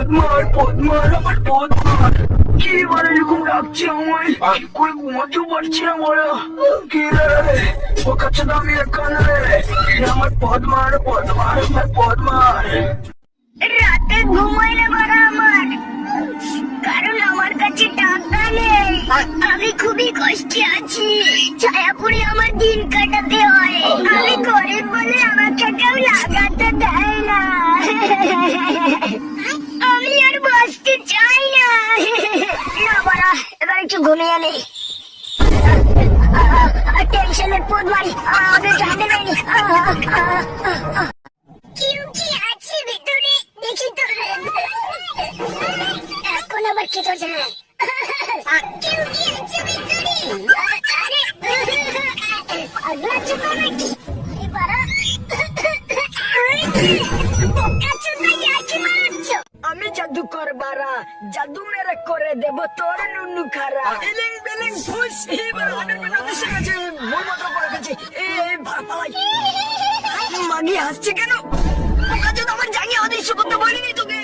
পদ্মার পদ্মার আমার পদ্মার কি এবার এরকম ডাকছে আমায়, কি করে ঘুমাতেও পারছি না বলো। কি রে ও কাছে দামি এখানে রে, আমার পদ্মার পদ্মার আমার পদ্মার। রাতে ঘুমাই না বাড়া আমার, কারণ আমার কাছে টাকা নেই। আমি খুবই কষ্টে আছি, ছায়াপুরে আমার দিন কাটাতে হয়। আমি গরিব বলে আমাকে কেউ লাগাতে দেয় না। আমি আর বাঁচতে চাই না। না বাড়া, এবার একটু ঘুমিয়ে নেই। টেনশনের পদ্মারি আমি জানতে পারিনি। কেউ কি আছে ভিতরে দেখি তো। এখন আবার কে তো যায়। কেউ কি আছে ভিতরে? আরে পাগলা চোখা নাকি এবারা? বোকা চোখা ইয়ার্কি মারছ। আমি জাদুকর বারা, জাদু মেরে করে দেব তোর নুনু খারা। ইলিং বিলিং ফুস, এবার হাটের পেটে এসে গেছে, ভুল মতো পড়ে গেছে। পালাই মাগি হাসছে কেন? বোকা চোদা, আমার জাঙ্গি আদেশ করতে বলিনি তোকে।